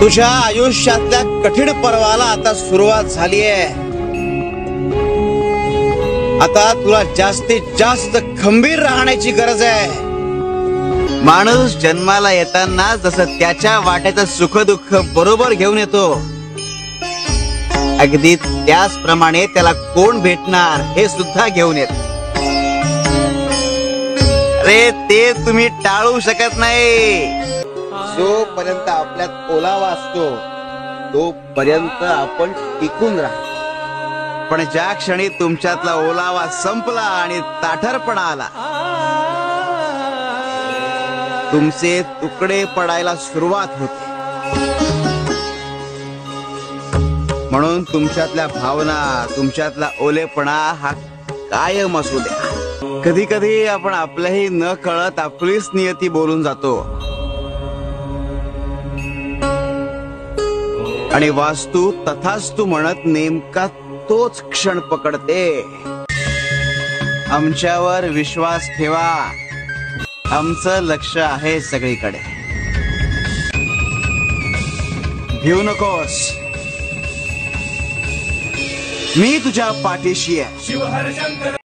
तुझ्या आयुष्यातल्या कठीण पर्वाला आता सुरुवात झाली आहे। आता तुला जास्तीत जास्त खंबीर राहण्याची गरज आहे। माणूस जन्माला येताना जसं त्याच्या वाट्याचं सुख दुःख बरोबर घेऊन येतो, अगदी त्याचप्रमाणे त्याला कोण भेटणार हे सुद्धा घेऊन येत। अरे ते तुम्ही टाळू शकत नाही। जोपर्यंत आपल्यात ओलावा असतो तोपर्यंत आपण टिकून राहतो, पण ज्या क्षणी तुमच्यातला ओलावा संपला आणि ताठरपणा आला, तुमचे तुकडे पडायला सुरुवात होते। म्हणून तुमच्यातल्या भावना, तुमच्यातला ओलेपणा हा कायम असू द्या। कधी कधी आपण आपल्याही न कळत आपलीच नियती बोलून जातो आणि वास्तू तथास्तु म्हणत नेमका तोच क्षण पकडते। आमच्यावर विश्वास ठेवा, आमचं लक्ष आहे सगळीकडे। भिऊ नकोस, मी तुझ्या पाठीशी आहे।